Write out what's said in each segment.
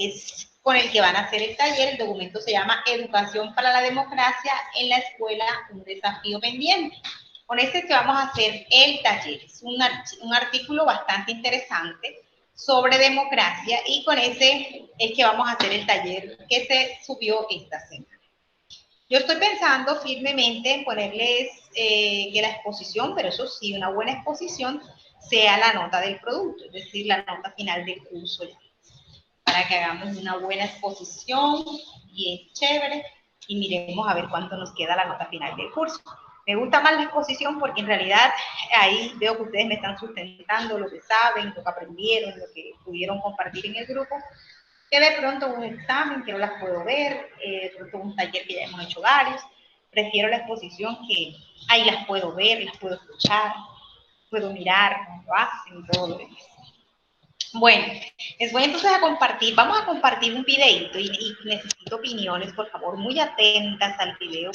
es con el que van a hacer el taller. El documento se llama Educación para la Democracia en la Escuela, un desafío pendiente. Con este que vamos a hacer el taller. Es un artículo bastante interesante sobre democracia y con ese es que vamos a hacer el taller que se subió esta semana. Yo estoy pensando firmemente en ponerles que la exposición, pero eso sí, una buena exposición, sea la nota del producto, es decir, la nota final del curso ya, para que hagamos una buena exposición bien chévere y miremos a ver cuánto nos queda la nota final del curso. Me gusta más la exposición porque en realidad ahí veo que ustedes me están sustentando lo que saben, lo que aprendieron, lo que pudieron compartir en el grupo, que de pronto un examen que no las puedo ver, de pronto un taller que ya hemos hecho varios. Prefiero la exposición que ahí las puedo ver, las puedo escuchar, puedo mirar cómo lo hacen y todo lo demás. Bueno, les voy entonces a compartir, vamos a compartir un videito y necesito opiniones, por favor, muy atentas al video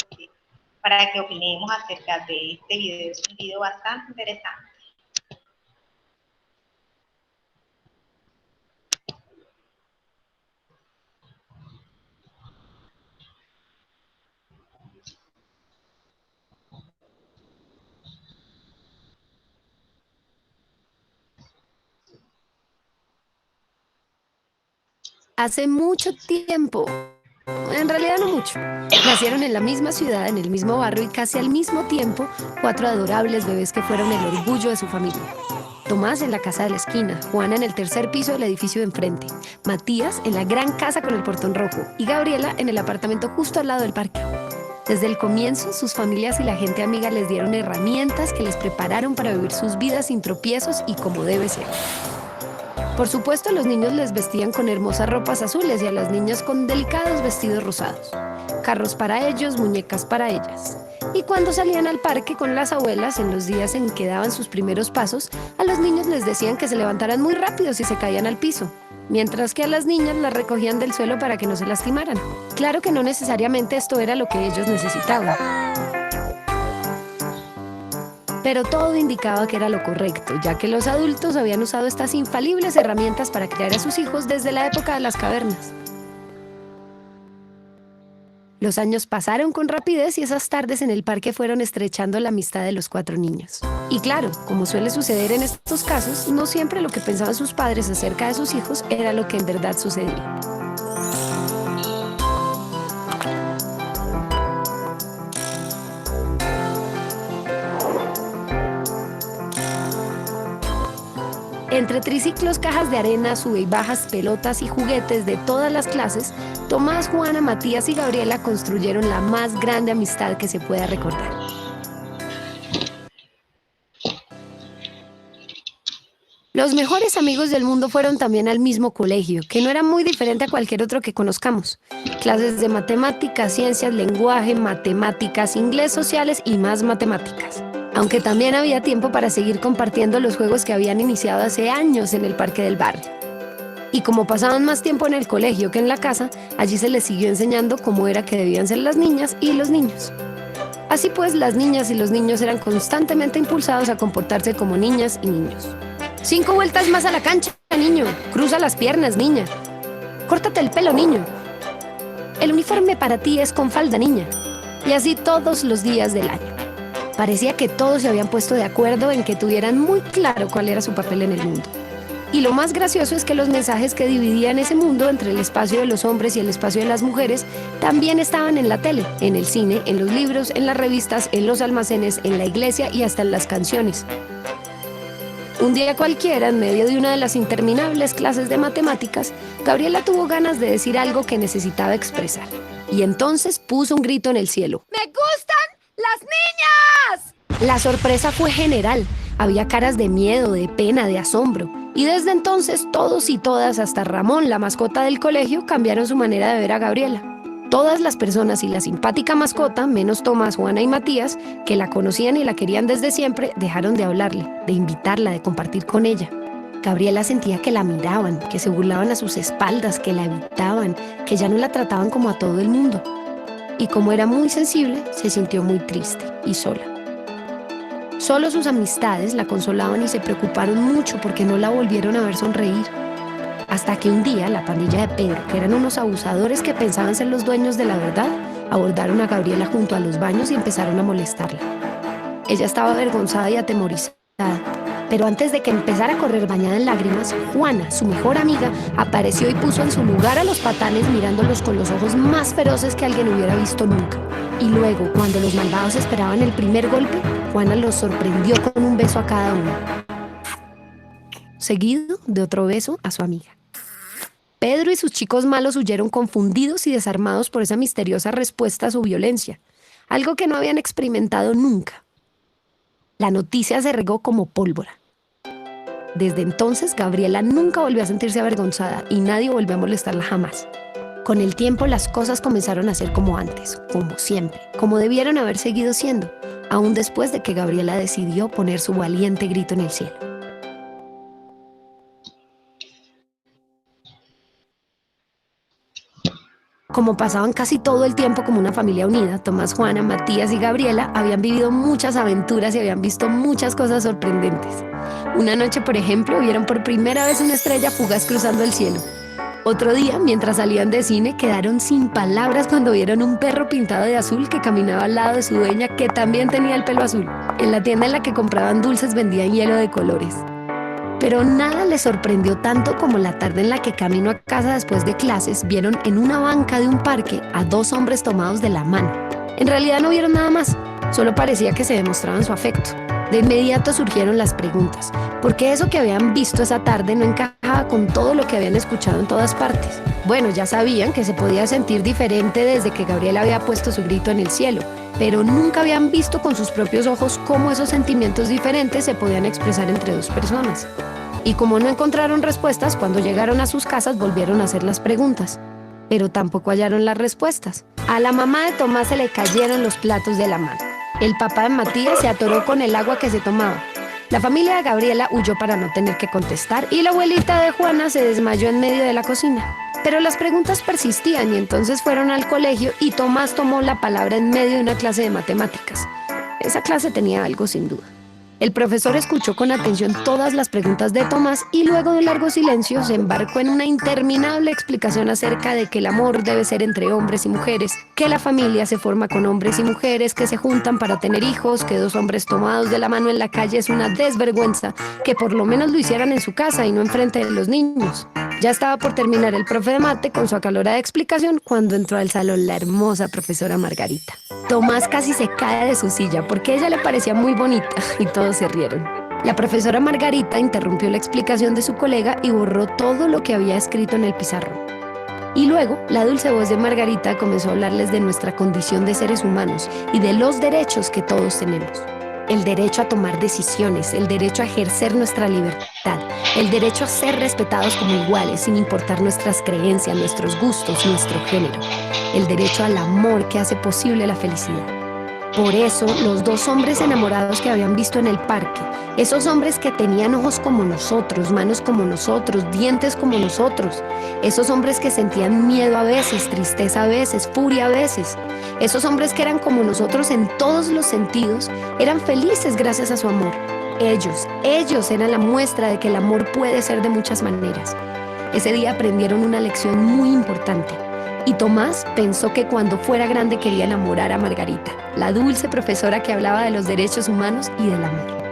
para que opinemos acerca de este video. Es un video bastante interesante. Hace mucho tiempo, en realidad no mucho, nacieron en la misma ciudad, en el mismo barrio y casi al mismo tiempo 4 adorables bebés que fueron el orgullo de su familia. Tomás en la casa de la esquina, Juana en el tercer piso del edificio de enfrente, Matías en la gran casa con el portón rojo y Gabriela en el apartamento justo al lado del parque. Desde el comienzo, sus familias y la gente amiga les dieron herramientas que les prepararon para vivir sus vidas sin tropiezos y como debe ser. Por supuesto, a los niños les vestían con hermosas ropas azules y a las niñas con delicados vestidos rosados. Carros para ellos, muñecas para ellas. Y cuando salían al parque con las abuelas, en los días en que daban sus primeros pasos, a los niños les decían que se levantaran muy rápido si se caían al piso, mientras que a las niñas las recogían del suelo para que no se lastimaran. Claro que no necesariamente esto era lo que ellos necesitaban, pero todo indicaba que era lo correcto, ya que los adultos habían usado estas infalibles herramientas para criar a sus hijos desde la época de las cavernas. Los años pasaron con rapidez y esas tardes en el parque fueron estrechando la amistad de los 4 niños. Y claro, como suele suceder en estos casos, no siempre lo que pensaban sus padres acerca de sus hijos era lo que en verdad sucedía. Entre triciclos, cajas de arena, sube y bajas, pelotas y juguetes de todas las clases, Tomás, Juana, Matías y Gabriela construyeron la más grande amistad que se pueda recordar. Los mejores amigos del mundo fueron también al mismo colegio, que no era muy diferente a cualquier otro que conozcamos. Clases de matemáticas, ciencias, lenguaje, matemáticas, inglés, sociales y más matemáticas. Aunque también había tiempo para seguir compartiendo los juegos que habían iniciado hace años en el parque del barrio. Y como pasaban más tiempo en el colegio que en la casa, allí se les siguió enseñando cómo era que debían ser las niñas y los niños. Así pues, las niñas y los niños eran constantemente impulsados a comportarse como niñas y niños. 5 vueltas más a la cancha, niño. Cruza las piernas, niña. Córtate el pelo, niño. El uniforme para ti es con falda, niña. Y así todos los días del año. Parecía que todos se habían puesto de acuerdo en que tuvieran muy claro cuál era su papel en el mundo. Y lo más gracioso es que los mensajes que dividían ese mundo entre el espacio de los hombres y el espacio de las mujeres también estaban en la tele, en el cine, en los libros, en las revistas, en los almacenes, en la iglesia y hasta en las canciones. Un día cualquiera, en medio de una de las interminables clases de matemáticas, Gabriela tuvo ganas de decir algo que necesitaba expresar. Y entonces puso un grito en el cielo. ¡Me gustan las niñas! La sorpresa fue general. Había caras de miedo, de pena, de asombro. Y desde entonces todos y todas, hasta Ramón, la mascota del colegio, cambiaron su manera de ver a Gabriela. Todas las personas y la simpática mascota, menos Tomás, Juana y Matías, que la conocían y la querían desde siempre, dejaron de hablarle, de invitarla, de compartir con ella. Gabriela sentía que la miraban, que se burlaban a sus espaldas, que la evitaban, que ya no la trataban como a todo el mundo. Y como era muy sensible, se sintió muy triste y sola. Solo sus amistades la consolaban y se preocuparon mucho porque no la volvieron a ver sonreír. Hasta que un día la pandilla de Pedro, que eran unos abusadores que pensaban ser los dueños de la verdad, abordaron a Gabriela junto a los baños y empezaron a molestarla. Ella estaba avergonzada y atemorizada, pero antes de que empezara a correr bañada en lágrimas, Juana, su mejor amiga, apareció y puso en su lugar a los patanes mirándolos con los ojos más feroces que alguien hubiera visto nunca. Y luego, cuando los malvados esperaban el primer golpe, Juana los sorprendió con un beso a cada uno, seguido de otro beso a su amiga. Pedro y sus chicos malos huyeron confundidos y desarmados por esa misteriosa respuesta a su violencia, algo que no habían experimentado nunca. La noticia se regó como pólvora. Desde entonces, Gabriela nunca volvió a sentirse avergonzada y nadie volvió a molestarla jamás. Con el tiempo, las cosas comenzaron a ser como antes, como siempre, como debieron haber seguido siendo, aún después de que Gabriela decidió poner su valiente grito en el cielo. Como pasaban casi todo el tiempo como una familia unida, Tomás, Juana, Matías y Gabriela habían vivido muchas aventuras y habían visto muchas cosas sorprendentes. Una noche, por ejemplo, vieron por primera vez una estrella fugaz cruzando el cielo. Otro día, mientras salían de cine, quedaron sin palabras cuando vieron un perro pintado de azul que caminaba al lado de su dueña, que también tenía el pelo azul. En la tienda en la que compraban dulces vendían hielo de colores. Pero nada les sorprendió tanto como la tarde en la que camino a casa después de clases vieron en una banca de un parque a dos hombres tomados de la mano. En realidad no vieron nada más, solo parecía que se demostraban su afecto. De inmediato surgieron las preguntas, ¿por qué eso que habían visto esa tarde no encajaba con todo lo que habían escuchado en todas partes? Bueno, ya sabían que se podía sentir diferente desde que Gabriela había puesto su grito en el cielo, pero nunca habían visto con sus propios ojos cómo esos sentimientos diferentes se podían expresar entre dos personas. Y como no encontraron respuestas, cuando llegaron a sus casas volvieron a hacer las preguntas, pero tampoco hallaron las respuestas. A la mamá de Tomás se le cayeron los platos de la mano. El papá de Matías se atoró con el agua que se tomaba. La familia de Gabriela huyó para no tener que contestar y la abuelita de Juana se desmayó en medio de la cocina. Pero las preguntas persistían y entonces fueron al colegio y Tomás tomó la palabra en medio de una clase de matemáticas. Esa clase tenía algo sin duda. El profesor escuchó con atención todas las preguntas de Tomás y luego de un largo silencio se embarcó en una interminable explicación acerca de que el amor debe ser entre hombres y mujeres, que la familia se forma con hombres y mujeres que se juntan para tener hijos, que dos hombres tomados de la mano en la calle es una desvergüenza, que por lo menos lo hicieran en su casa y no enfrente de los niños. Ya estaba por terminar el profe de mate con su acalorada explicación cuando entró al salón la hermosa profesora Margarita. Tomás casi se cae de su silla porque a ella le parecía muy bonita y todos se rieron. La profesora Margarita interrumpió la explicación de su colega y borró todo lo que había escrito en el pizarrón. Y luego, la dulce voz de Margarita comenzó a hablarles de nuestra condición de seres humanos y de los derechos que todos tenemos. El derecho a tomar decisiones, el derecho a ejercer nuestra libertad, el derecho a ser respetados como iguales sin importar nuestras creencias, nuestros gustos, nuestro género, el derecho al amor que hace posible la felicidad. Por eso, los dos hombres enamorados que habían visto en el parque, esos hombres que tenían ojos como nosotros, manos como nosotros, dientes como nosotros, esos hombres que sentían miedo a veces, tristeza a veces, furia a veces, esos hombres que eran como nosotros en todos los sentidos, eran felices gracias a su amor. Ellos eran la muestra de que el amor puede ser de muchas maneras. Ese día aprendieron una lección muy importante. Y Tomás pensó que cuando fuera grande quería enamorar a Margarita, la dulce profesora que hablaba de los derechos humanos y del amor.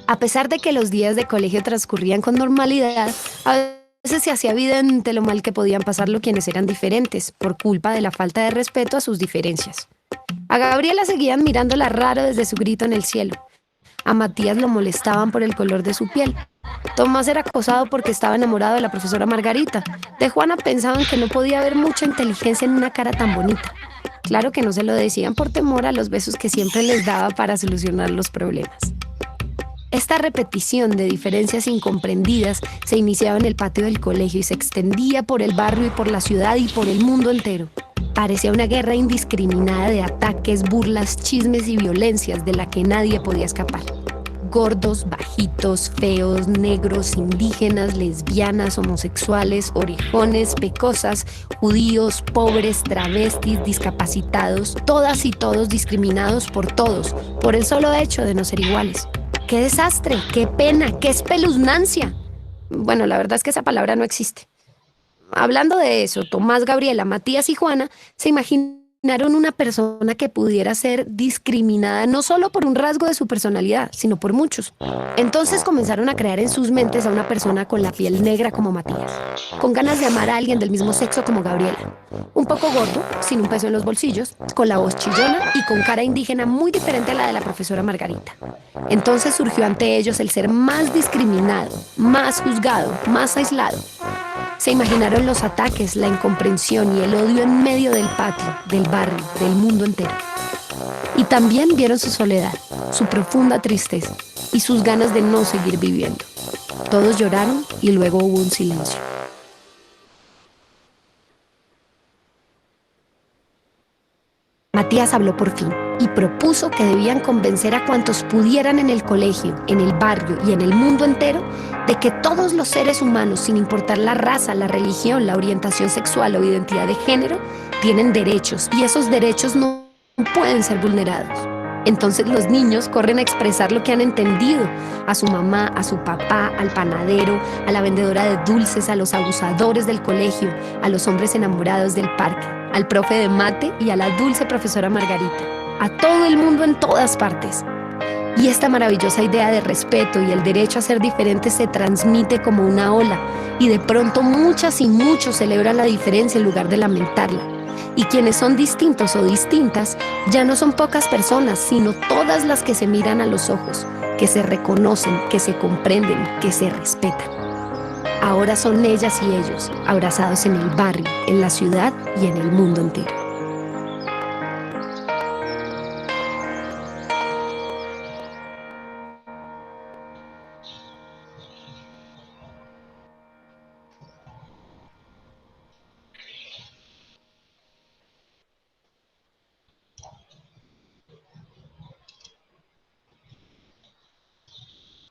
A pesar de que los días de colegio transcurrían con normalidad, a veces se hacía evidente lo mal que podían pasarlo quienes eran diferentes, por culpa de la falta de respeto a sus diferencias. A Gabriela seguían mirándola raro desde su grito en el cielo. A Matías lo molestaban por el color de su piel. Tomás era acosado porque estaba enamorado de la profesora Margarita. De Juana pensaban que no podía haber mucha inteligencia en una cara tan bonita. Claro que no se lo decían por temor a los besos que siempre les daba para solucionar los problemas. Esta repetición de diferencias incomprendidas se iniciaba en el patio del colegio y se extendía por el barrio y por la ciudad y por el mundo entero. Parecía una guerra indiscriminada de ataques, burlas, chismes y violencias de la que nadie podía escapar. Gordos, bajitos, feos, negros, indígenas, lesbianas, homosexuales, orejones, pecosas, judíos, pobres, travestis, discapacitados, todas y todos discriminados por todos, por el solo hecho de no ser iguales. ¡Qué desastre! ¡Qué pena! ¡Qué espeluznancia! Bueno, la verdad es que esa palabra no existe. Hablando de eso, Tomás, Gabriela, Matías y Juana se imaginaron una persona que pudiera ser discriminada no solo por un rasgo de su personalidad, sino por muchos. Entonces comenzaron a crear en sus mentes a una persona con la piel negra como Matías, con ganas de amar a alguien del mismo sexo como Gabriela, un poco gordo, sin un peso en los bolsillos, con la voz chillona y con cara indígena muy diferente a la de la profesora Margarita. Entonces surgió ante ellos el ser más discriminado, más juzgado, más aislado. Se imaginaron los ataques, la incomprensión y el odio en medio del patio, del barrio, del mundo entero. Y también vieron su soledad, su profunda tristeza y sus ganas de no seguir viviendo. Todos lloraron y luego hubo un silencio. Matías habló por fin y propuso que debían convencer a cuantos pudieran en el colegio, en el barrio y en el mundo entero de que todos los seres humanos, sin importar la raza, la religión, la orientación sexual o identidad de género, tienen derechos y esos derechos no pueden ser vulnerados. Entonces los niños corren a expresar lo que han entendido a su mamá, a su papá, al panadero, a la vendedora de dulces, a los abusadores del colegio, a los hombres enamorados del parque, al profe de mate y a la dulce profesora Margarita, a todo el mundo en todas partes. Y esta maravillosa idea de respeto y el derecho a ser diferente se transmite como una ola y de pronto muchas y muchos celebran la diferencia en lugar de lamentarla. Y quienes son distintos o distintas ya no son pocas personas, sino todas las que se miran a los ojos, que se reconocen, que se comprenden, que se respetan. Ahora son ellas y ellos, abrazados en el barrio, en la ciudad y en el mundo entero.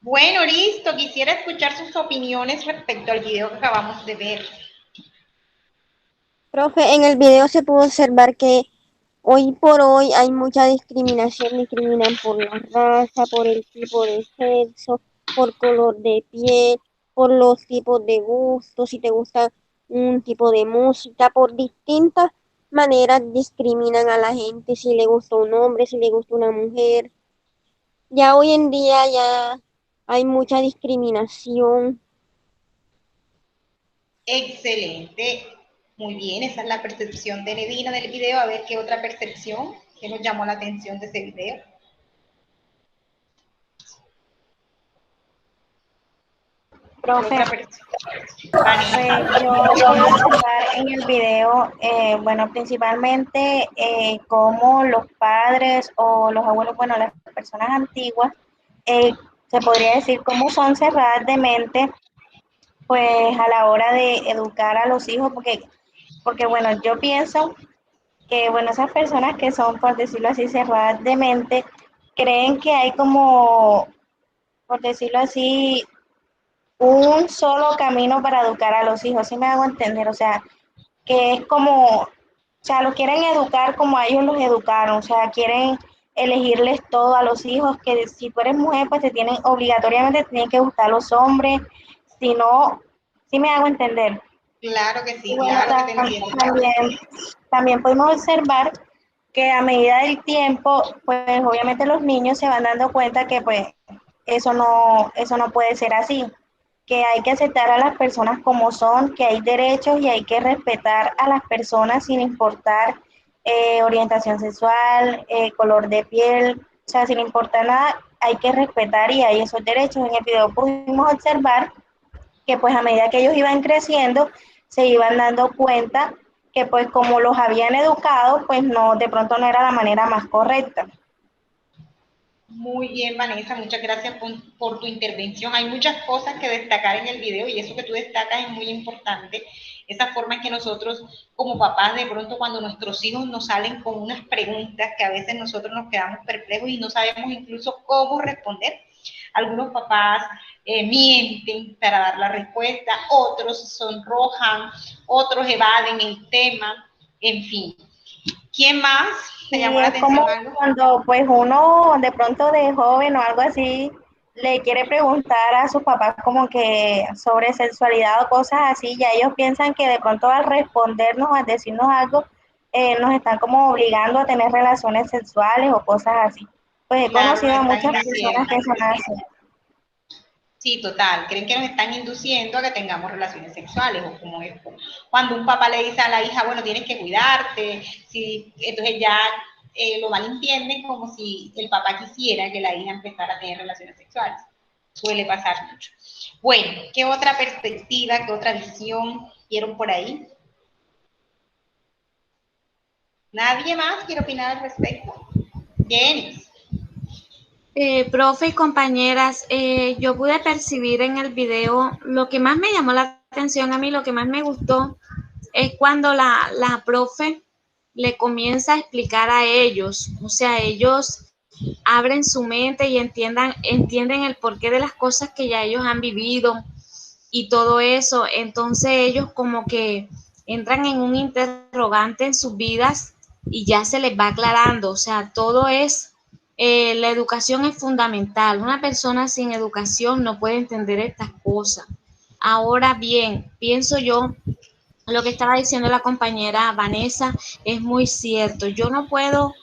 Bueno, listo. Quisiera escuchar sus opiniones respecto al video que acabamos de ver. Profe, en el video se pudo observar que hoy por hoy hay mucha discriminación, discriminan por la raza, por el tipo de sexo, por color de piel, por los tipos de gustos, si te gusta un tipo de música, por distintas maneras discriminan a la gente, si le gusta un hombre, si le gusta una mujer. Ya hoy en día ya hay mucha discriminación. Excelente. Muy bien, esa es la percepción de Nedina del video. A ver qué otra percepción que nos llamó la atención de ese video. Profe, Vanessa. yo puedo observar en el video, bueno, principalmente cómo los padres o los abuelos, bueno, las personas antiguas, eh, se podría decir cómo son cerradas de mente, pues a la hora de educar a los hijos, porque bueno, yo pienso que, bueno, esas personas que son, por decirlo así, cerradas de mente, creen que hay como, por decirlo así, un solo camino para educar a los hijos, ¿sí me hago entender? O sea, que es como, o sea, los quieren educar como a ellos los educaron, o sea, quieren elegirles todo a los hijos, que si tú eres mujer, pues te tienen, obligatoriamente te tienen que gustar los hombres, si no, ¿sí me hago entender? Claro que Y sí, bueno, claro que te entiendo. también podemos observar que a medida del tiempo, pues obviamente los niños se van dando cuenta que pues eso no puede ser así, que hay que aceptar a las personas como son, que hay derechos y hay que respetar a las personas sin importar orientación sexual, color de piel, o sea, sin importar nada, hay que respetar y hay esos derechos. En el video pudimos observar que pues a medida que ellos iban creciendo, se iban dando cuenta que pues como los habían educado, pues no, de pronto no era la manera más correcta. Muy bien, Vanessa, muchas gracias por tu intervención. Hay muchas cosas que destacar en el video y eso que tú destacas es muy importante. Esa forma en que nosotros, como papás, de pronto cuando nuestros hijos nos salen con unas preguntas que a veces nosotros nos quedamos perplejos y no sabemos incluso cómo responder. Algunos papás mienten para dar la respuesta, otros sonrojan, otros evaden el tema, en fin. ¿Quién más te Y llamó la es como atención algo? cuando pues uno de pronto de joven o algo así le quiere preguntar a sus papás como que sobre sexualidad o cosas así, ya ellos piensan que de pronto al respondernos, al decirnos algo, nos están como obligando a tener relaciones sexuales o cosas así. Pues he Claro, conocido nos a están muchas personas induciendo. que son así. Sí, total. Creen que nos están induciendo a que tengamos relaciones sexuales o como esto. Cuando un papá le dice a la hija, bueno, tienes que cuidarte, sí, entonces ya lo malentienden como si el papá quisiera que la hija empezara a tener relaciones sexuales. Suele pasar mucho. Bueno, ¿qué otra perspectiva, qué otra visión vieron por ahí? ¿Nadie más quiere opinar al respecto? Jenny. Profe y compañeras, yo pude percibir en el video lo que más me llamó la atención a mí, lo que más me gustó, es cuando la profe le comienza a explicar a ellos, o sea, ellos abren su mente y entienden el porqué de las cosas que ya ellos han vivido y todo eso. Entonces ellos como que entran en un interrogante en sus vidas y ya se les va aclarando, o sea, todo es, la educación es fundamental. Una persona sin educación no puede entender estas cosas. Ahora bien, pienso yo, lo que estaba diciendo la compañera Vanessa es muy cierto. Yo no puedo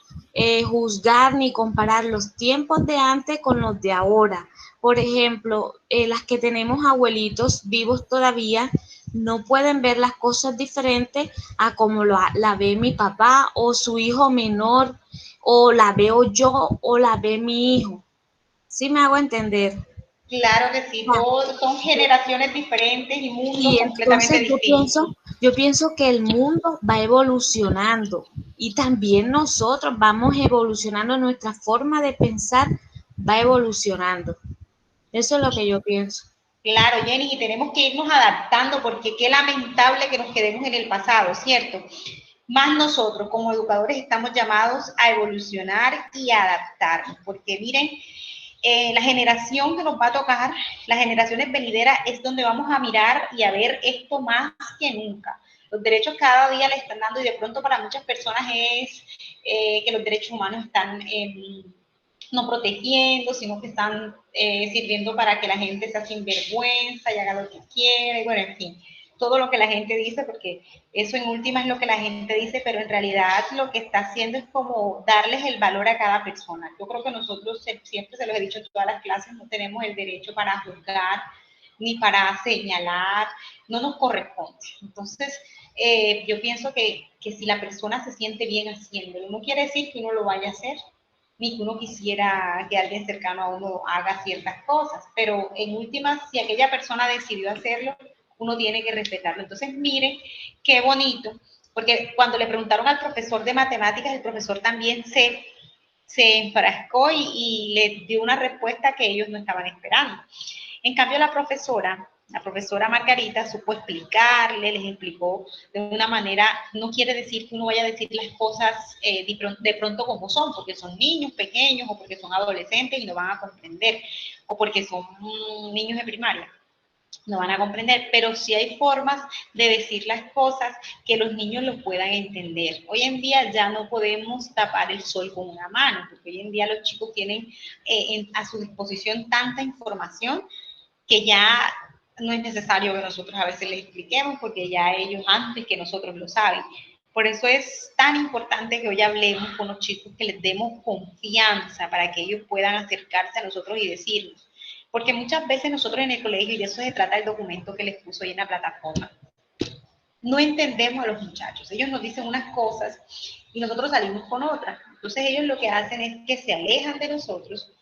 juzgar ni comparar los tiempos de antes con los de ahora. Por ejemplo, las que tenemos abuelitos vivos todavía no pueden ver las cosas diferentes a como la ve mi papá o su hijo menor, o la veo yo o la ve mi hijo. ¿Sí me hago entender? Claro que sí, todos son generaciones diferentes y mundos Y completamente entonces distintos. yo pienso que el mundo va evolucionando y también nosotros vamos evolucionando, nuestra forma de pensar va evolucionando. Eso es lo que yo pienso. Claro, Jenny, y tenemos que irnos adaptando porque qué lamentable que nos quedemos en el pasado, ¿cierto? Más nosotros como educadores estamos llamados a evolucionar y a adaptarnos, porque miren, la generación que nos va a tocar, las generaciones venideras, es donde vamos a mirar y a ver esto más que nunca. Los derechos cada día le están dando y de pronto para muchas personas es que los derechos humanos están no protegiendo, sino que están sirviendo para que la gente sea sinvergüenza y haga lo que quiera, y bueno, en fin, todo lo que la gente dice, porque eso en última es lo que la gente dice, pero en realidad lo que está haciendo es como darles el valor a cada persona. Yo creo que nosotros, siempre se los he dicho en todas las clases, no tenemos el derecho para juzgar ni para señalar, no nos corresponde. Entonces, yo pienso que si la persona se siente bien haciéndolo, no quiere decir que uno lo vaya a hacer, ni que uno quisiera que alguien cercano a uno haga ciertas cosas, pero en últimas, si aquella persona decidió hacerlo, uno tiene que respetarlo. Entonces, miren qué bonito, porque cuando le preguntaron al profesor de matemáticas, el profesor también se enfrascó y le dio una respuesta que ellos no estaban esperando. En cambio, la profesora Margarita supo explicarle, les explicó de una manera, no quiere decir que uno vaya a decir las cosas de pronto como son, porque son niños pequeños o porque son adolescentes y no van a comprender, o porque son niños de primaria, no van a comprender, pero sí hay formas de decir las cosas que los niños lo puedan entender. Hoy en día ya no podemos tapar el sol con una mano, porque hoy en día los chicos tienen a su disposición tanta información que ya no es necesario que nosotros a veces les expliquemos porque ya ellos antes que nosotros lo saben. Por eso es tan importante que hoy hablemos con los chicos, que les demos confianza para que ellos puedan acercarse a nosotros y decirnos. Porque muchas veces nosotros en el colegio, y de eso se trata el documento que les puso ahí en la plataforma, no entendemos a los muchachos. Ellos nos dicen unas cosas y nosotros salimos con otras. Entonces ellos lo que hacen es que se alejan de nosotros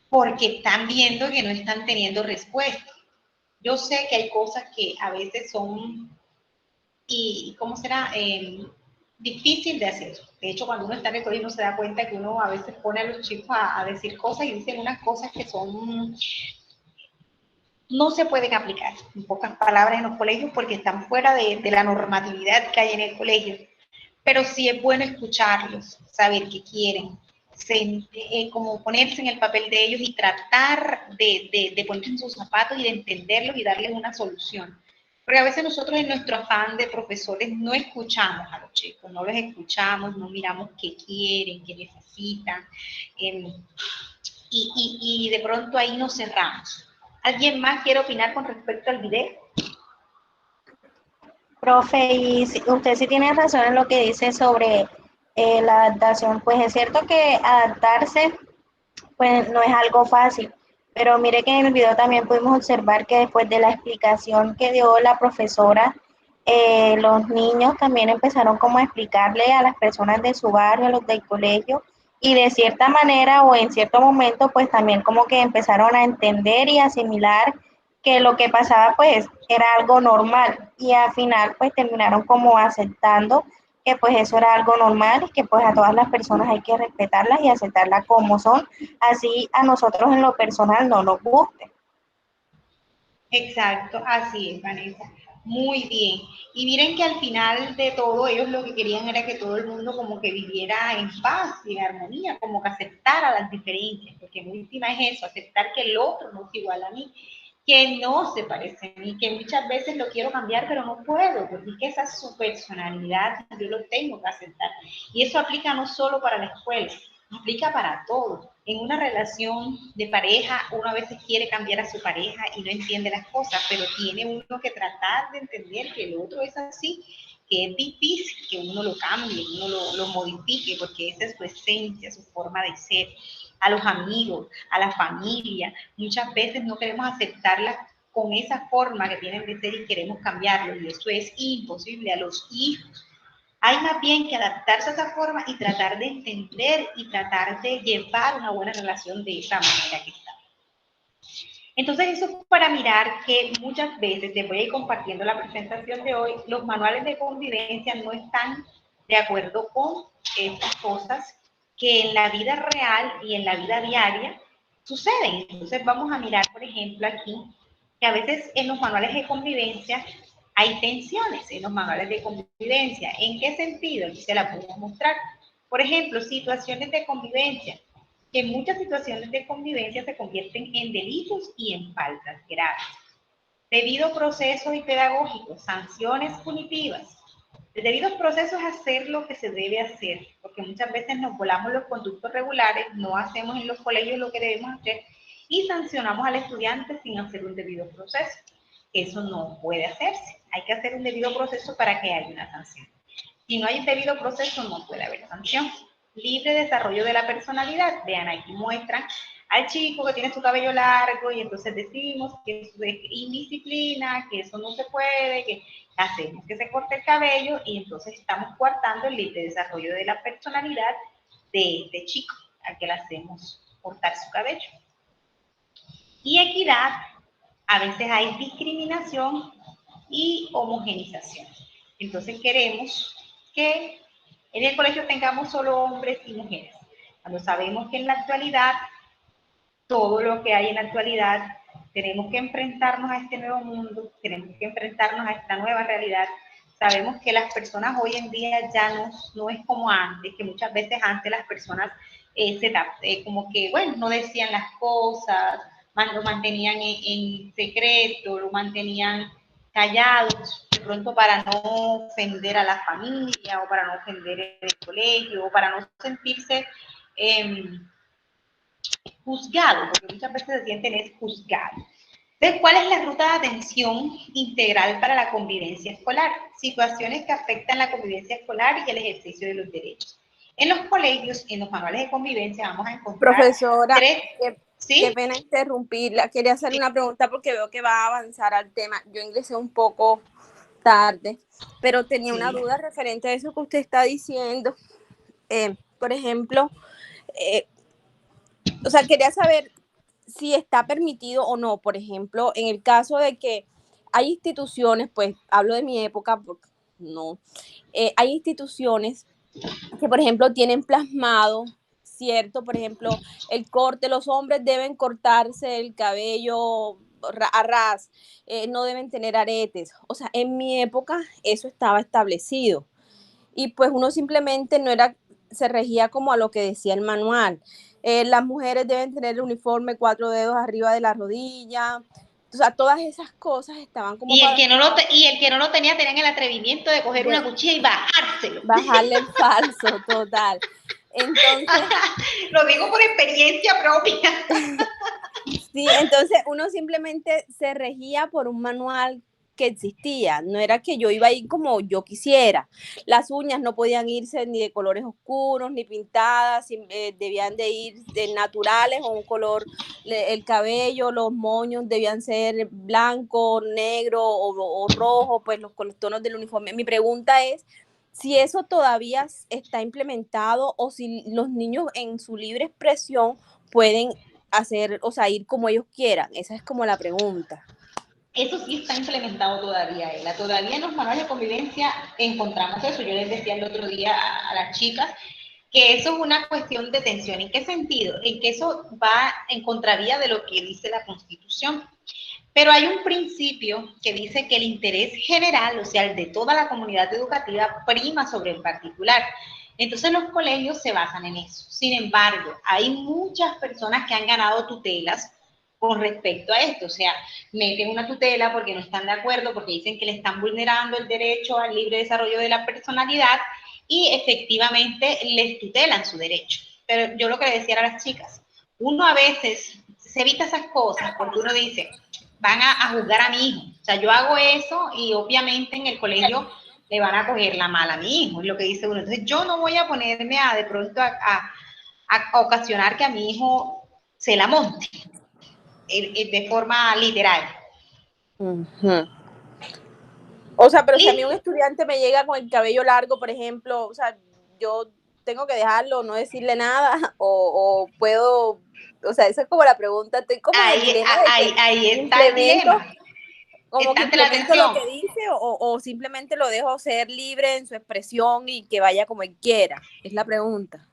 porque están viendo que no están teniendo respuesta. Yo sé que hay cosas que a veces son, y ¿cómo será? Difícil de hacer. De hecho, cuando uno está en el colegio, uno se da cuenta que uno a veces pone a los chicos a decir cosas y dicen unas cosas que son, no se pueden aplicar, en pocas palabras, en los colegios porque están fuera de la normatividad que hay en el colegio. Pero sí es bueno escucharlos, saber qué quieren, como ponerse en el papel de ellos y tratar de ponerse en sus zapatos y de entenderlos y darles una solución. Porque a veces nosotros en nuestro afán de profesores no escuchamos a los chicos, no los escuchamos, no miramos qué quieren, qué necesitan. y de pronto ahí nos cerramos. ¿Alguien más quiere opinar con respecto al video? Profe, y usted sí tiene razón en lo que dice sobre la adaptación. Pues es cierto que adaptarse pues no es algo fácil, pero mire que en el video también pudimos observar que después de la explicación que dio la profesora, los niños también empezaron como a explicarle a las personas de su barrio, a los del colegio, y de cierta manera o en cierto momento pues también como que empezaron a entender y asimilar que lo que pasaba pues era algo normal y al final pues terminaron como aceptando que pues eso era algo normal y que pues a todas las personas hay que respetarlas y aceptarlas como son, así a nosotros en lo personal no nos guste. Exacto, así es, Vanessa. Muy bien. Y miren que al final de todo, ellos lo que querían era que todo el mundo como que viviera en paz y en armonía, como que aceptara las diferencias, porque en última es eso, aceptar que el otro no es igual a mí, que no se parece a mí, que muchas veces lo quiero cambiar, pero no puedo, porque es que esa es su personalidad, yo lo tengo que aceptar. Y eso aplica no solo para la escuela, aplica para todo. En una relación de pareja, uno a veces quiere cambiar a su pareja y no entiende las cosas, pero tiene uno que tratar de entender que el otro es así, que es difícil que uno lo cambie, uno lo modifique, porque esa es su esencia, su forma de ser. A los amigos, a la familia, muchas veces no queremos aceptarlas con esa forma que tienen de ser y queremos cambiarlo, y eso es imposible. A los hijos, hay más bien que adaptarse a esa forma y tratar de entender y tratar de llevar una buena relación de esa manera que está. Entonces, eso es para mirar que muchas veces, te voy a ir compartiendo la presentación de hoy, los manuales de convivencia no están de acuerdo con estas cosas que en la vida real y en la vida diaria suceden. Entonces, vamos a mirar, por ejemplo, aquí, que a veces en los manuales de convivencia hay tensiones en los manuales de convivencia. ¿En qué sentido? Aquí se la puedo mostrar. Por ejemplo, situaciones de convivencia, que muchas situaciones de convivencia se convierten en delitos y en faltas graves. Debido proceso y pedagógico, sanciones punitivas. El debido proceso es hacer lo que se debe hacer, porque muchas veces nos volamos los conductos regulares, no hacemos en los colegios lo que debemos hacer y sancionamos al estudiante sin hacer un debido proceso. Eso no puede hacerse. Hay que hacer un debido proceso para que haya una sanción. Si no hay un debido proceso, no puede haber sanción. Libre desarrollo de la personalidad. Vean, aquí muestran al chico que tiene su cabello largo y entonces decimos que eso es indisciplina, que eso no se puede, que hacemos que se corte el cabello y entonces estamos coartando el libre desarrollo de la personalidad de este chico al que le hacemos cortar su cabello. Y equidad, a veces hay discriminación y homogenización. Entonces queremos que en el colegio tengamos solo hombres y mujeres, cuando sabemos que en la actualidad, todo lo que hay en la actualidad, tenemos que enfrentarnos a este nuevo mundo, tenemos que enfrentarnos a esta nueva realidad. Sabemos que las personas hoy en día ya no es como antes, que muchas veces antes las personas como que, bueno, no decían las cosas, lo mantenían en secreto, lo mantenían callados, de pronto para no ofender a la familia o para no ofender el colegio o para no sentirse juzgados, porque muchas veces se sienten juzgados. Entonces, ¿cuál es la ruta de atención integral para la convivencia escolar? Situaciones que afectan la convivencia escolar y el ejercicio de los derechos. En los colegios, en los manuales de convivencia, vamos a encontrar Profesora, tres... ¿Sí? Qué pena interrumpirla. Quería hacerle una pregunta porque veo que va a avanzar al tema. Yo ingresé un poco tarde, pero tenía una duda referente a eso que usted está diciendo. Por ejemplo, o sea, quería saber si está permitido o no, por ejemplo, en el caso de que hay instituciones, pues hablo de mi época, porque no, hay instituciones que, por ejemplo, tienen plasmado, ¿cierto? Por ejemplo, el corte, los hombres deben cortarse el cabello a ras, no deben tener aretes. O sea, en mi época eso estaba establecido. Y pues uno simplemente se regía como a lo que decía el manual. Las mujeres deben tener el uniforme 4 dedos arriba de la rodilla. O sea, todas esas cosas estaban como... Y el que no lo tenía, tenían el atrevimiento de coger una cuchilla y bajárselo. Bajarle el falso, total. Entonces, Lo digo por experiencia propia. sí, entonces uno simplemente se regía por un manual que existía, no era que yo iba a ir como yo quisiera. Las uñas no podían irse ni de colores oscuros, ni pintadas, debían de ir de naturales o un color, el cabello, los moños debían ser blanco, negro o rojo, pues los tonos del uniforme. Mi pregunta es si eso todavía está implementado o si los niños en su libre expresión pueden hacer, o sea, ir como ellos quieran. Esa es como la pregunta. Eso sí está implementado todavía, Ela. Todavía en los manuales de convivencia encontramos eso. Yo les decía el otro día a las chicas que eso es una cuestión de tensión. ¿En qué sentido? En que eso va en contravía de lo que dice la Constitución. Pero hay un principio que dice que el interés general, o sea, el de toda la comunidad educativa, prima sobre el particular. Entonces los colegios se basan en eso. Sin embargo, hay muchas personas que han ganado tutelas con respecto a esto, o sea, meten una tutela porque no están de acuerdo, porque dicen que le están vulnerando el derecho al libre desarrollo de la personalidad y efectivamente les tutelan su derecho. Pero yo lo que le decía a las chicas, uno a veces se evita esas cosas porque uno dice, van a juzgar a mi hijo, o sea, yo hago eso y obviamente en el colegio le van a coger la mala a mi hijo, es lo que dice uno. Entonces yo no voy a ponerme a de pronto a ocasionar que a mi hijo se la monte de forma literal. Uh-huh. O sea, pero si a mí un Y estudiante me llega con el cabello largo, por ejemplo, o sea, yo tengo que dejarlo, no decirle nada, o puedo, o sea, esa es como la pregunta, estoy como en el dilema de que ahí está el implemento, dilema. como que Está ante la implemento lo atención. que dice, o simplemente lo dejo ser libre en su expresión y que vaya como él quiera, es la pregunta.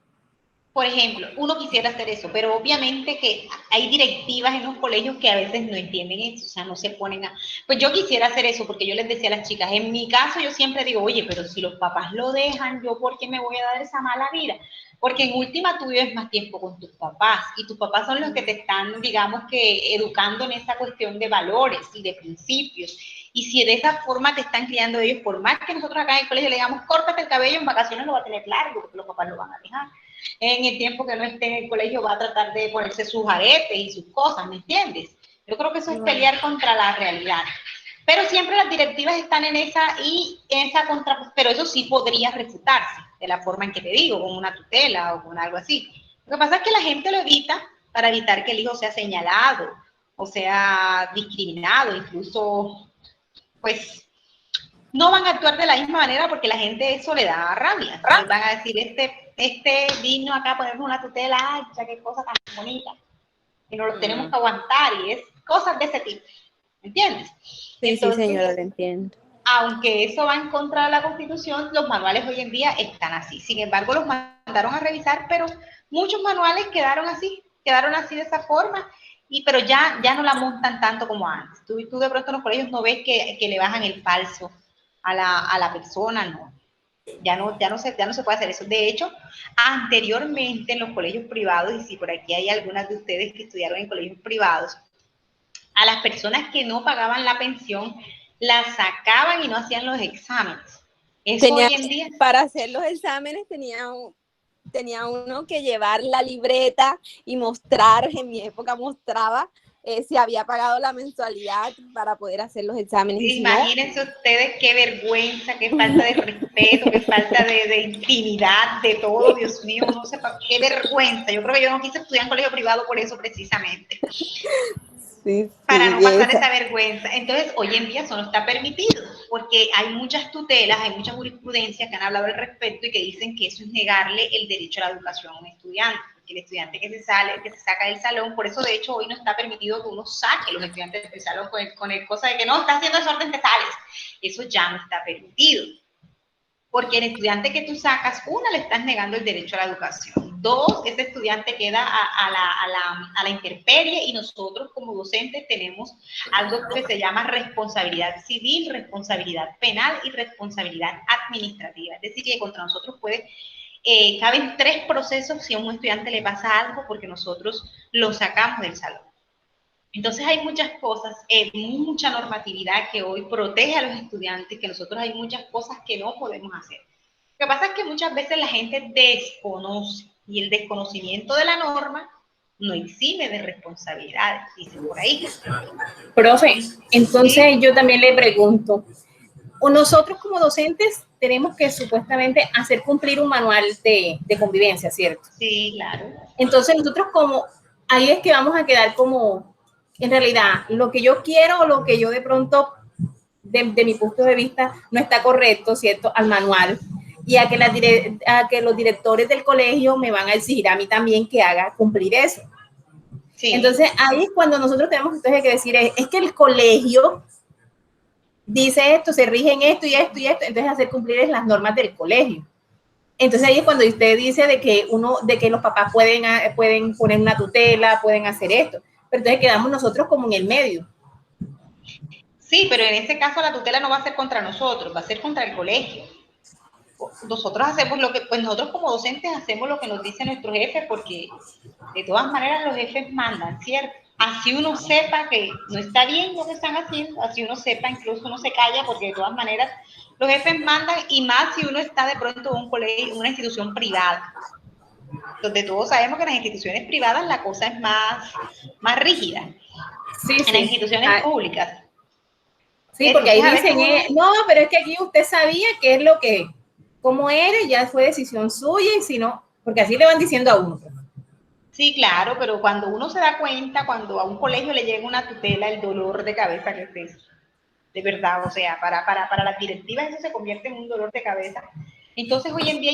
Por ejemplo, uno quisiera hacer eso, pero obviamente que hay directivas en los colegios que a veces no entienden eso, o sea, no se ponen a... Pues yo quisiera hacer eso, porque yo les decía a las chicas, en mi caso yo siempre digo, oye, pero si los papás lo dejan, ¿yo por qué me voy a dar esa mala vida? Porque en última tú vives más tiempo con tus papás, y tus papás son los que te están, digamos que, educando en esa cuestión de valores y de principios. Y si de esa forma te están criando ellos, por más que nosotros acá en el colegio le digamos, córtate el cabello, en vacaciones lo va a tener largo, porque los papás lo van a dejar. En el tiempo que no esté en el colegio va a tratar de ponerse sus aretes y sus cosas, ¿me entiendes? Yo creo que eso es pelear contra la realidad. Pero siempre las directivas están en esa y en esa contra, pero eso sí podría refutarse de la forma en que te digo, con una tutela o con algo así. Lo que pasa es que la gente lo evita para evitar que el hijo sea señalado o sea discriminado, incluso, pues, no van a actuar de la misma manera porque la gente eso le da rabia. Entonces van a decir, este vino acá a ponernos una tutela, ay, ya qué cosa tan bonita, y nos lo tenemos que aguantar, y es cosas de ese tipo, ¿entiendes? Sí, Entonces, sí, señora, lo entiendo. aunque eso va en contra de la Constitución, los manuales hoy en día están así. Sin embargo, los mandaron a revisar, pero muchos manuales quedaron así de esa forma, pero ya no la montan tanto como antes. Tú de pronto en los colegios no ves que le bajan el falso a la persona, no. Ya no se puede hacer eso. De hecho, anteriormente en los colegios privados, y si por aquí hay algunas de ustedes que estudiaron en colegios privados, a las personas que no pagaban la pensión, las sacaban y no hacían los exámenes. Eso hoy en día... Para hacer los exámenes tenía uno que llevar la libreta y mostrar, en mi época mostraba si había pagado la mensualidad para poder hacer los exámenes. Y si no, Imagínense ustedes qué vergüenza, qué falta de respeto, qué falta de intimidad, de todo, Dios mío, no sé, qué vergüenza. Yo creo que yo no quise estudiar en colegio privado por eso precisamente. sí, Para no pasar esa vergüenza. Entonces, hoy en día eso no está permitido, porque hay muchas tutelas, hay mucha jurisprudencia que han hablado al respecto y que dicen que eso es negarle el derecho a la educación a un estudiante, porque el estudiante que se saca del salón, por eso de hecho hoy no está permitido que uno saque a los estudiantes del salón con el cosa de que no, está haciendo desorden, te sales. Eso ya no está permitido. Porque el estudiante que tú sacas, una, le estás negando el derecho a la educación. Dos, ese estudiante queda a la intemperie y nosotros como docentes tenemos algo que se llama responsabilidad civil, responsabilidad penal y responsabilidad administrativa. Es decir, que contra nosotros caben 3 procesos si a un estudiante le pasa algo porque nosotros lo sacamos del salón. Entonces hay muchas cosas, mucha normatividad que hoy protege a los estudiantes, que nosotros hay muchas cosas que no podemos hacer. Lo que pasa es que muchas veces la gente desconoce y el desconocimiento de la norma no exime de responsabilidades, dicen por ahí. Profe, entonces Sí. yo también le pregunto, o nosotros como docentes tenemos que supuestamente hacer cumplir un manual de convivencia, ¿cierto? Sí, claro. Entonces nosotros como, ahí es que vamos a quedar como, en realidad, lo que yo quiero o lo que yo de pronto, de mi punto de vista, no está correcto, ¿cierto? Al manual. Y a que los directores del colegio me van a exigir a mí también que haga cumplir eso. Sí. Entonces ahí es cuando nosotros tenemos entonces que decir, es que el colegio dice esto, se rige en esto y esto y esto, entonces hacer cumplir las normas del colegio. Entonces ahí es cuando usted dice de que los papás pueden poner una tutela, pueden hacer esto, pero entonces quedamos nosotros como en el medio. Sí, pero en ese caso la tutela no va a ser contra nosotros, va a ser contra el colegio. Nosotros hacemos lo que, pues nosotros como docentes hacemos lo que nos dice nuestro jefe, porque de todas maneras los jefes mandan, ¿cierto? Así uno sepa que no está bien lo que están haciendo, así uno sepa, incluso uno se calla, porque de todas maneras los jefes mandan, y más si uno está de pronto en un colegio, en una institución privada, donde todos sabemos que en las instituciones privadas la cosa es más rígida. Sí, en las instituciones públicas. Sí, porque ahí Entonces, dicen, no, pero es que aquí usted sabía qué es lo que, cómo era, ya fue decisión suya, y si no, porque así le van diciendo a uno. Sí, claro, pero cuando uno se da cuenta, cuando a un colegio le llega una tutela, el dolor de cabeza que es eso, de verdad, o sea, para las directivas eso se convierte en un dolor de cabeza. Entonces hoy en día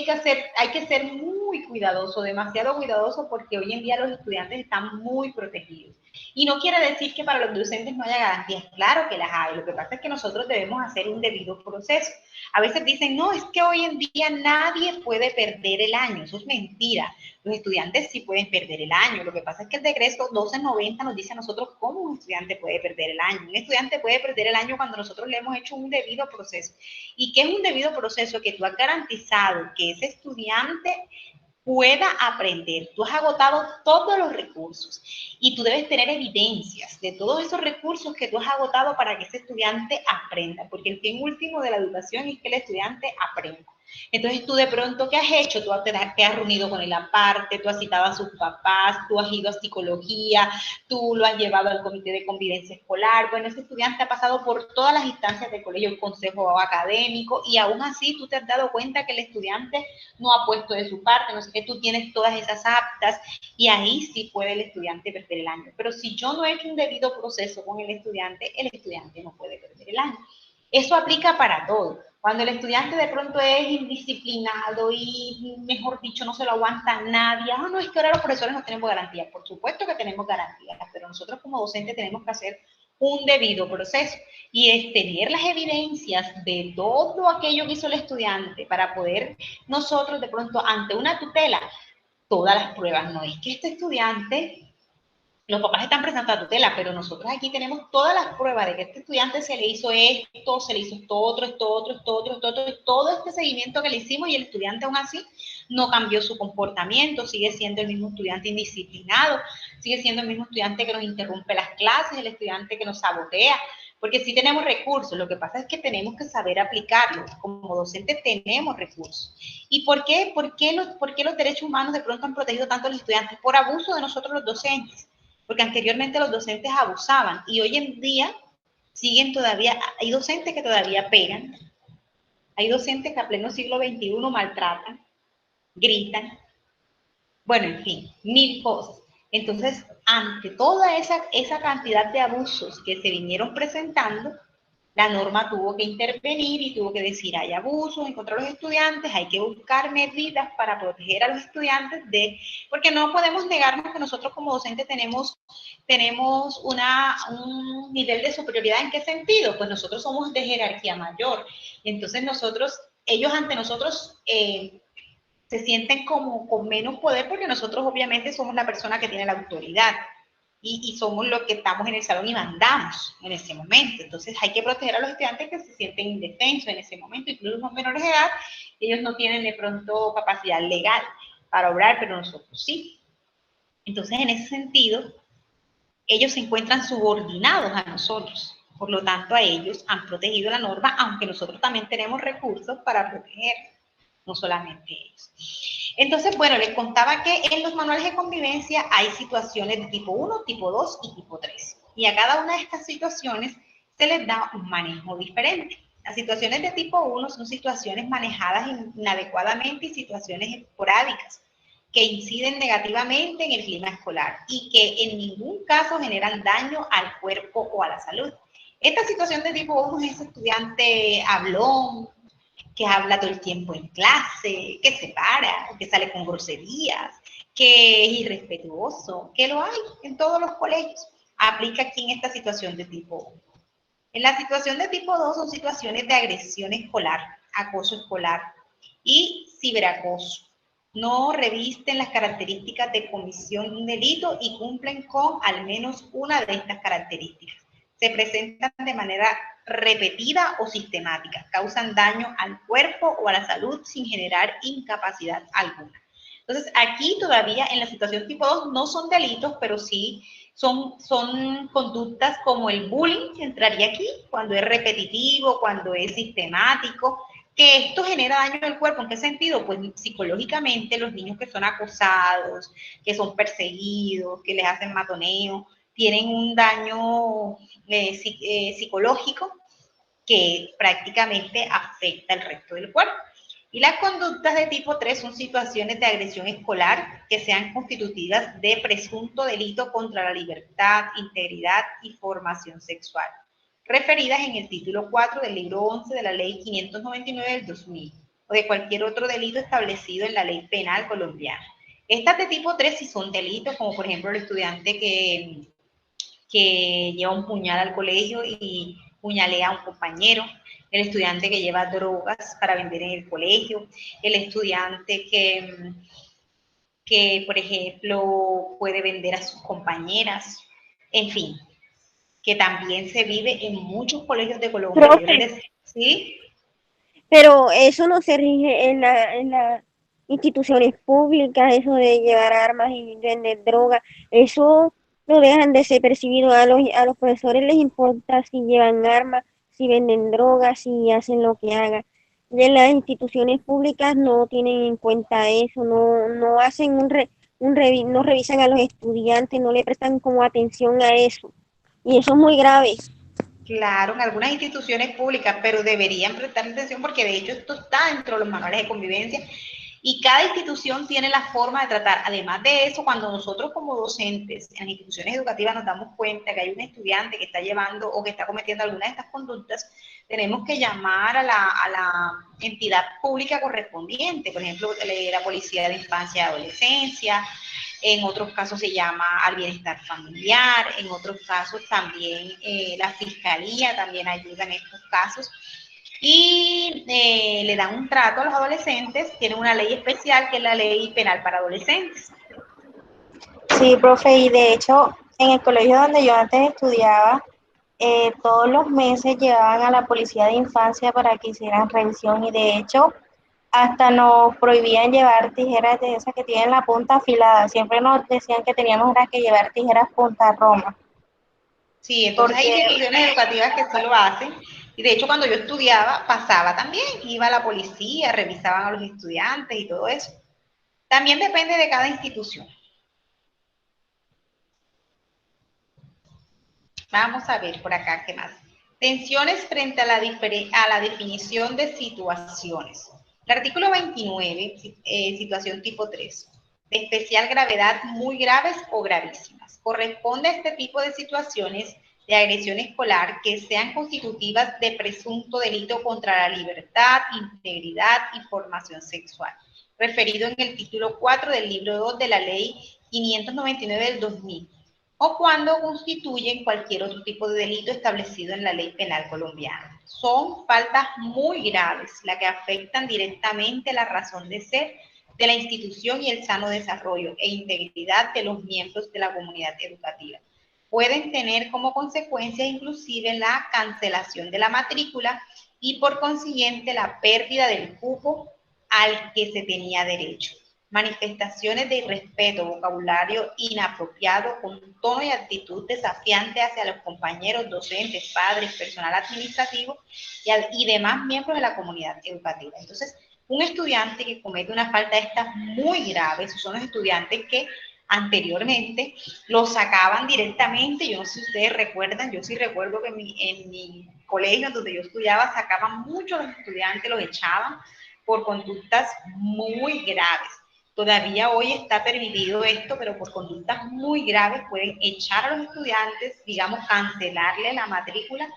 hay que ser muy cuidadoso, demasiado cuidadoso, porque hoy en día los estudiantes están muy protegidos. Y no quiere decir que para los docentes no haya garantías, claro que las hay, lo que pasa es que nosotros debemos hacer un debido proceso. A veces dicen, no, es que hoy en día nadie puede perder el año, eso es mentira. Los estudiantes sí pueden perder el año, lo que pasa es que el decreto 1290 nos dice a nosotros cómo un estudiante puede perder el año. Un estudiante puede perder el año cuando nosotros le hemos hecho un debido proceso. ¿Y qué es un debido proceso? Que tú has garantizado que ese estudiante pueda aprender. Tú has agotado todos los recursos y tú debes tener evidencias de todos esos recursos que tú has agotado para que ese estudiante aprenda, porque el fin último de la educación es que el estudiante aprenda. Entonces tú de pronto, ¿qué has hecho? Tú te has reunido con él aparte, tú has citado a sus papás, tú has ido a psicología, tú lo has llevado al comité de convivencia escolar. Bueno, ese estudiante ha pasado por todas las instancias del colegio, el consejo académico, y aún así tú te has dado cuenta que el estudiante no ha puesto de su parte, no sé qué, tú tienes todas esas aptas, y ahí sí puede el estudiante perder el año. Pero si yo no he hecho un debido proceso con el estudiante no puede perder el año. Eso aplica para todo. Cuando el estudiante de pronto es indisciplinado y, mejor dicho, no se lo aguanta nadie, no, es que ahora los profesores no tenemos garantías. Por supuesto que tenemos garantías, pero nosotros como docentes tenemos que hacer un debido proceso, y es tener las evidencias de todo aquello que hizo el estudiante para poder nosotros de pronto ante una tutela, todas las pruebas, no es que este estudiante, los papás están presentando la tutela, pero nosotros aquí tenemos todas las pruebas de que a este estudiante se le hizo esto, se le hizo esto otro, todo este seguimiento que le hicimos, y el estudiante aún así no cambió su comportamiento, sigue siendo el mismo estudiante indisciplinado, sigue siendo el mismo estudiante que nos interrumpe las clases, el estudiante que nos sabotea, porque sí tenemos recursos, lo que pasa es que tenemos que saber aplicarlos. Como docentes tenemos recursos. ¿Y por qué los derechos humanos de pronto han protegido tanto a los estudiantes? Por abuso de nosotros los docentes, porque anteriormente los docentes abusaban, y hoy en día siguen todavía, hay docentes que todavía pegan, hay docentes que a pleno siglo XXI maltratan, gritan, bueno, en fin, mil cosas. Entonces, ante toda esa cantidad de abusos que se vinieron presentando, la norma tuvo que intervenir y tuvo que decir, hay abusos en contra de los estudiantes, hay que buscar medidas para proteger a los estudiantes porque no podemos negarnos que nosotros como docentes tenemos un nivel de superioridad. ¿En qué sentido? Pues nosotros somos de jerarquía mayor, entonces ellos ante nosotros se sienten como con menos poder, porque nosotros obviamente somos la persona que tiene la autoridad. Y somos los que estamos en el salón y mandamos en ese momento. Entonces hay que proteger a los estudiantes que se sienten indefensos en ese momento, incluso los menores de edad, ellos no tienen de pronto capacidad legal para obrar, pero nosotros sí. Entonces, en ese sentido, ellos se encuentran subordinados a nosotros. Por lo tanto, a ellos han protegido la norma, aunque nosotros también tenemos recursos para proteger. no solamente ellos. Entonces, bueno, les contaba que en los manuales de convivencia hay situaciones de tipo 1, tipo 2 y tipo 3. Y a cada una de estas situaciones se les da un manejo diferente. Las situaciones de tipo 1 son situaciones manejadas inadecuadamente y situaciones esporádicas que inciden negativamente en el clima escolar y que en ningún caso generan daño al cuerpo o a la salud. Esta situación de tipo 1 es ese estudiante hablón, que habla todo el tiempo en clase, que se para, que sale con groserías, que es irrespetuoso, que lo hay en todos los colegios. Aplica aquí en esta situación de tipo 1. En la situación de tipo 2 son situaciones de agresión escolar, acoso escolar y ciberacoso. No revisten las características de comisión de un delito y cumplen con al menos una de estas características. Se presentan de manera repetida o sistemática, causan daño al cuerpo o a la salud sin generar incapacidad alguna. Entonces, aquí todavía en la situación tipo 2 no son delitos, pero sí son conductas como el bullying, que entraría aquí, cuando es repetitivo, cuando es sistemático, que esto genera daño al cuerpo. ¿En qué sentido? Pues psicológicamente los niños que son acosados, que son perseguidos, que les hacen matoneo, tienen un daño psicológico que prácticamente afecta el resto del cuerpo. Y las conductas de tipo 3 son situaciones de agresión escolar que sean constitutivas de presunto delito contra la libertad, integridad y formación sexual, referidas en el título 4 del libro 11 de la ley 599 del 2000, o de cualquier otro delito establecido en la ley penal colombiana. Estas de tipo 3 sí son delitos, como por ejemplo el estudiante que lleva un puñal al colegio y puñalea a un compañero, el estudiante que lleva drogas para vender en el colegio, el estudiante que por ejemplo, puede vender a sus compañeras, en fin, que también se vive en muchos colegios de Colombia. Profe, ¿Sí? pero eso no se rige en las instituciones públicas, eso de llevar armas y vender droga, eso lo dejan de ser percibido. A los profesores les importa si llevan armas, si venden drogas, si hacen lo que hagan. Y en las instituciones públicas no tienen en cuenta eso, no hacen no revisan a los estudiantes, no le prestan como atención a eso. Y eso es muy grave. Claro, en algunas instituciones públicas, pero deberían prestar atención porque de hecho esto está dentro de los manuales de convivencia y cada institución tiene la forma de tratar. Además de eso, cuando nosotros como docentes en las instituciones educativas nos damos cuenta que hay un estudiante que está llevando o que está cometiendo alguna de estas conductas, tenemos que llamar a la entidad pública correspondiente, por ejemplo, la Policía de Infancia y Adolescencia. En otros casos se llama al bienestar familiar, en otros casos también la fiscalía también ayuda en estos casos y le dan un trato a los adolescentes. Tienen una ley especial que es la ley penal para adolescentes. Sí, profe, y de hecho en el colegio donde yo antes estudiaba, todos los meses llevaban a la policía de infancia para que hicieran revisión y de hecho hasta nos prohibían llevar tijeras de esas que tienen la punta afilada. Siempre nos decían que teníamos que llevar tijeras punta roma. Sí, entonces hay Porque instituciones educativas que sí lo hacen. Y de hecho, cuando yo estudiaba, pasaba también. Iba a la policía, revisaban a los estudiantes y todo eso. También depende de cada institución. Vamos a ver por acá qué más. Tensiones frente a la definición de situaciones. El artículo 29, situación tipo 3, de especial gravedad, muy graves o gravísimas. Corresponde a este tipo de situaciones de agresión escolar que sean constitutivas de presunto delito contra la libertad, integridad y formación sexual, referido en el título 4 del libro 2 de la ley 599 del 2000, o cuando constituyen cualquier otro tipo de delito establecido en la ley penal colombiana. Son faltas muy graves, las que afectan directamente la razón de ser de la institución y el sano desarrollo e integridad de los miembros de la comunidad educativa. Pueden tener como consecuencia inclusive la cancelación de la matrícula y por consiguiente la pérdida del cupo al que se tenía derecho. Manifestaciones de irrespeto, vocabulario inapropiado con tono y actitud desafiante hacia los compañeros, docentes, padres, personal administrativo y demás miembros de la comunidad educativa. Entonces, Un estudiante que comete una falta de estas muy grave, esos son los estudiantes que anteriormente los sacaban directamente. Yo no sé si ustedes recuerdan, yo sí recuerdo que en mi colegio donde yo estudiaba sacaban muchos los estudiantes, los echaban por conductas muy graves. Todavía hoy está permitido esto, pero por conductas muy graves pueden echar a los estudiantes, digamos, cancelarle la matrícula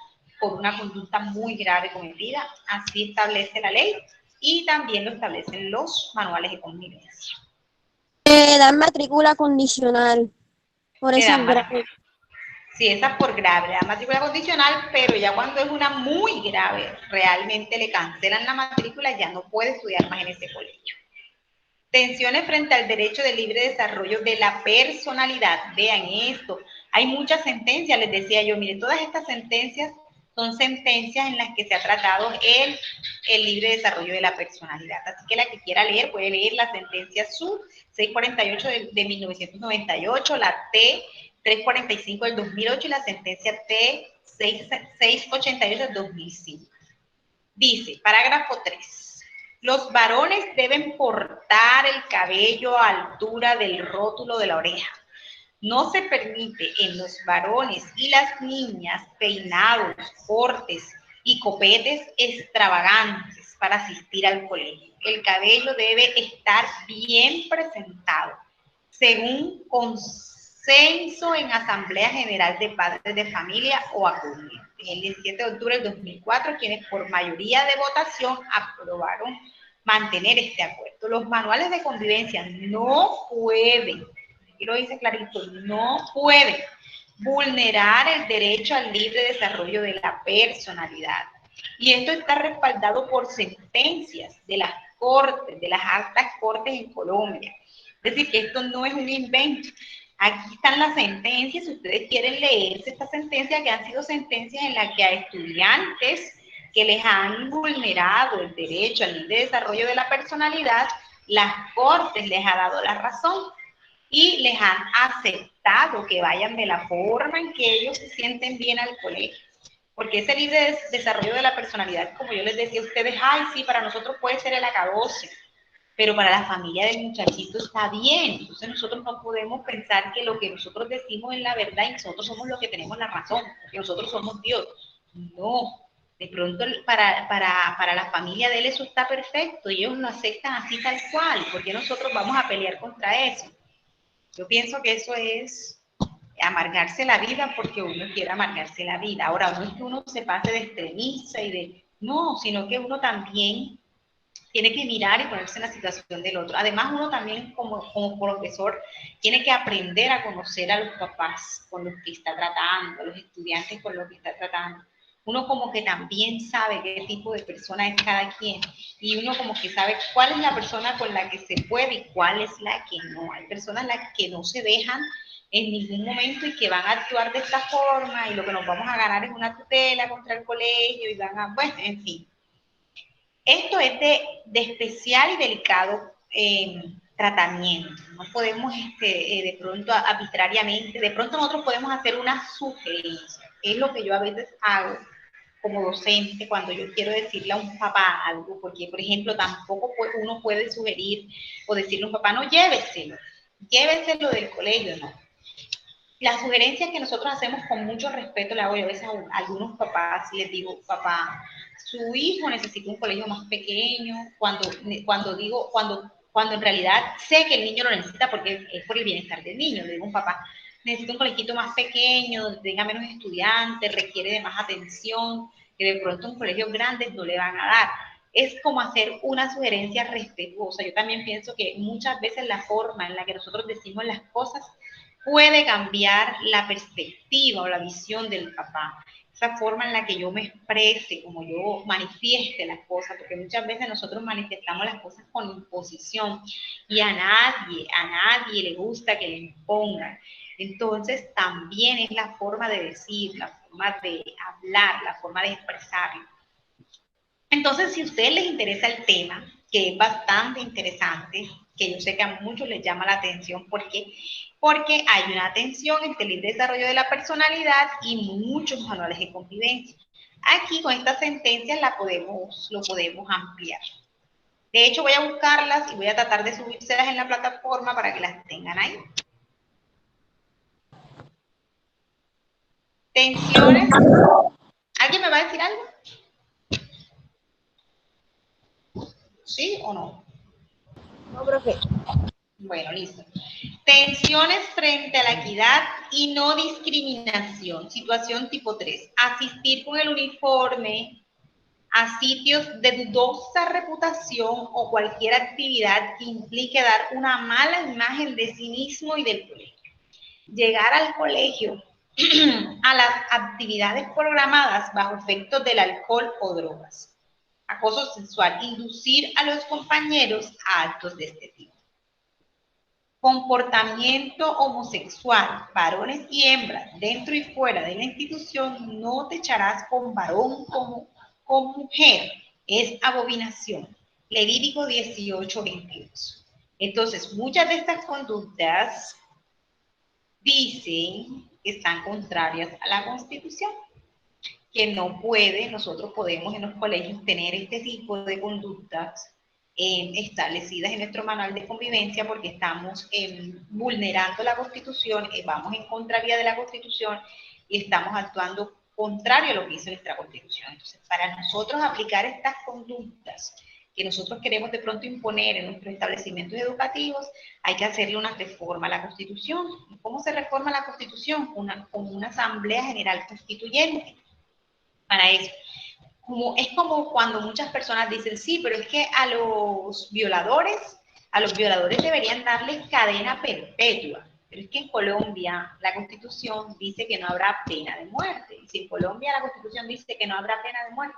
por una conducta muy grave cometida. Así establece la ley y también lo establecen los manuales de convivencia. Dan matrícula condicional por Le esas dan graves. Sí, esa es por grave, le dan matrícula condicional, pero ya cuando es una muy grave, realmente le cancelan la matrícula, ya no puede estudiar más en ese colegio. Tensiones frente al derecho de libre desarrollo de la personalidad. Vean esto, hay muchas sentencias, les decía yo, miren, todas estas sentencias son sentencias en las que se ha tratado el libre desarrollo de la personalidad. Así que la que quiera leer puede leer la sentencia SUR 648 de 1998, la T 345 del 2008 y la sentencia T 688 del 2005. Dice, parágrafo 3. Los varones deben portar el cabello a altura del rótulo de la oreja. No se permite en los varones y las niñas peinados, cortes y copetes extravagantes para asistir al colegio. El cabello debe estar bien presentado, según consenso en Asamblea General de Padres de Familia o acuerdo. El 17 de octubre del 2004, quienes por mayoría de votación aprobaron mantener este acuerdo. Los manuales de convivencia no pueden, aquí lo dice clarito, no pueden vulnerar el derecho al libre desarrollo de la personalidad. Y esto está respaldado por sentencias de las cortes, de las altas cortes en Colombia. Es decir, que esto no es un invento. Aquí están las sentencias, si ustedes quieren leerse estas sentencias, que han sido sentencias en las que a estudiantes que les han vulnerado el derecho al libre desarrollo de la personalidad, las cortes les ha dado la razón y les han aceptado que vayan de la forma en que ellos se sienten bien al colegio. Porque ese libre desarrollo de la personalidad, como yo les decía a ustedes, ay, sí, para nosotros puede ser el acabose, pero para la familia del muchachito está bien. Entonces nosotros no podemos pensar que lo que nosotros decimos es la verdad y nosotros somos los que tenemos la razón, que nosotros somos Dios. No, de pronto para la familia de él eso está perfecto y ellos lo aceptan así tal cual. ¿Por qué nosotros vamos a pelear contra eso? Yo pienso que eso es amargarse la vida porque uno quiere amargarse la vida. Ahora, no es que uno se pase de extremista y de... No, sino que uno también tiene que mirar y ponerse en la situación del otro. Además, uno también como profesor tiene que aprender a conocer a los papás con los que está tratando, a los estudiantes con los que está tratando. Uno como que también sabe qué tipo de persona es cada quien y uno como que sabe cuál es la persona con la que se puede y cuál es la que no. Hay personas las que no se dejan en ningún momento y que van a actuar de esta forma y lo que nos vamos a ganar es una tutela contra el colegio y van a, bueno, en fin. Esto es de especial y delicado tratamiento. No podemos de pronto arbitrariamente, de pronto nosotros podemos hacer una sugerencia. Es lo que yo a veces hago como docente cuando yo quiero decirle a un papá algo, porque por ejemplo tampoco uno puede sugerir o decirle a un papá, no, lléveselo del colegio, no. La sugerencia que nosotros hacemos con mucho respeto, le hago yo a veces a algunos papás, les digo, papá, su hijo necesita un colegio más pequeño, cuando en realidad sé que el niño lo necesita porque es por el bienestar del niño. Le digo a un papá, necesita un colegio más pequeño, donde tenga menos estudiantes, requiere de más atención, que de pronto un colegio grande no le van a dar. Es como hacer una sugerencia respetuosa. Yo también pienso que muchas veces la forma en la que nosotros decimos las cosas puede cambiar la perspectiva o la visión del papá. Esa forma en la que yo me exprese, como yo manifieste las cosas, porque muchas veces nosotros manifestamos las cosas con imposición y a nadie le gusta que le impongan. Entonces también es la forma de decir, la forma de hablar, la forma de expresarlo. Entonces, si a ustedes les interesa el tema, que es bastante interesante, que yo sé que a muchos les llama la atención, porque hay una tensión entre el libre desarrollo de la personalidad y muchos manuales de convivencia. Aquí con esta sentencia lo podemos ampliar. De hecho, voy a buscarlas y voy a tratar de subírselas en la plataforma para que las tengan ahí. Tensiones. ¿Alguien me va a decir algo? ¿Sí o no? No, profe. Bueno, listo. Tensiones frente a la equidad y no discriminación. Situación tipo 3. Asistir con el uniforme a sitios de dudosa reputación o cualquier actividad que implique dar una mala imagen de sí mismo y del colegio. Llegar al colegio a las actividades programadas bajo efectos del alcohol o drogas. Acoso sexual, inducir a los compañeros a actos de este tipo. Comportamiento homosexual, varones y hembras, dentro y fuera de la institución, no te echarás con varón como con mujer, es abominación. Levítico 18:22. Entonces, muchas de estas conductas dicen que están contrarias a la Constitución, que no puede, nosotros podemos en los colegios tener este tipo de conductas establecidas en nuestro manual de convivencia porque estamos vulnerando la Constitución, vamos en contravía de la Constitución y estamos actuando contrario a lo que dice nuestra Constitución. Entonces, para nosotros aplicar estas conductas que nosotros queremos de pronto imponer en nuestros establecimientos educativos, hay que hacerle una reforma a la Constitución. ¿Cómo se reforma la Constitución? Con una Asamblea General Constituyente. Para eso. Es como cuando muchas personas dicen, sí, pero es que a los violadores deberían darles cadena perpetua. Pero es que en Colombia la Constitución dice que no habrá pena de muerte. Y si en Colombia la Constitución dice que no habrá pena de muerte,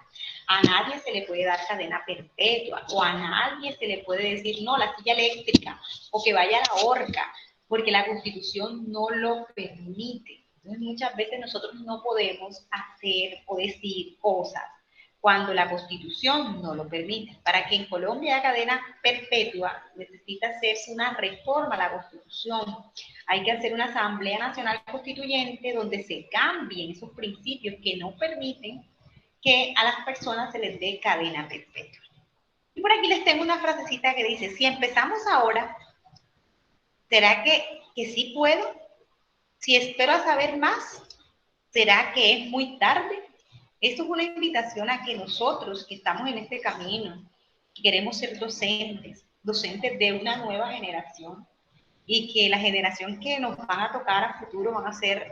a nadie se le puede dar cadena perpetua o a nadie se le puede decir, no, la silla eléctrica o que vaya a la horca, porque la Constitución no lo permite. Entonces, muchas veces nosotros no podemos hacer o decir cosas cuando la Constitución no lo permite. Para que en Colombia haya cadena perpetua, necesita hacerse una reforma a la Constitución. Hay que hacer una Asamblea Nacional Constituyente donde se cambien esos principios que no permiten que a las personas se les dé cadena perpetua. Y por aquí les tengo una frasecita que dice, si empezamos ahora, ¿será que sí puedo? Si espero a saber más, ¿será que es muy tarde? Esto es una invitación a que nosotros que estamos en este camino, que queremos ser docentes de una nueva generación, y que la generación que nos van a tocar a futuro van a ser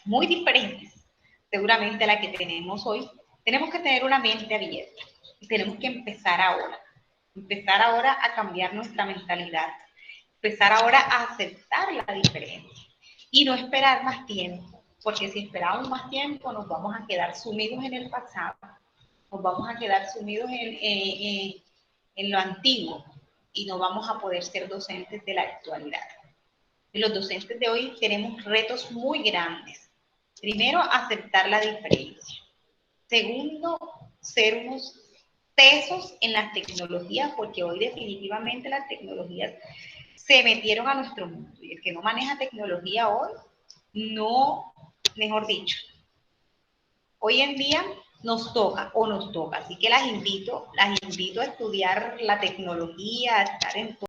muy diferentes, seguramente a la que tenemos hoy. Tenemos que tener una mente abierta y tenemos que empezar ahora a cambiar nuestra mentalidad, empezar ahora a aceptar la diferencia y no esperar más tiempo, porque si esperamos más tiempo nos vamos a quedar sumidos en el pasado, nos vamos a quedar sumidos en lo antiguo y no vamos a poder ser docentes de la actualidad. Los docentes de hoy tenemos retos muy grandes. Primero, aceptar la diferencia. Segundo, ser unos tesos en las tecnologías, porque hoy definitivamente las tecnologías se metieron a nuestro mundo. Y el que no maneja tecnología hoy, no, mejor dicho, hoy en día nos toca. Así que las invito a estudiar la tecnología, a estar en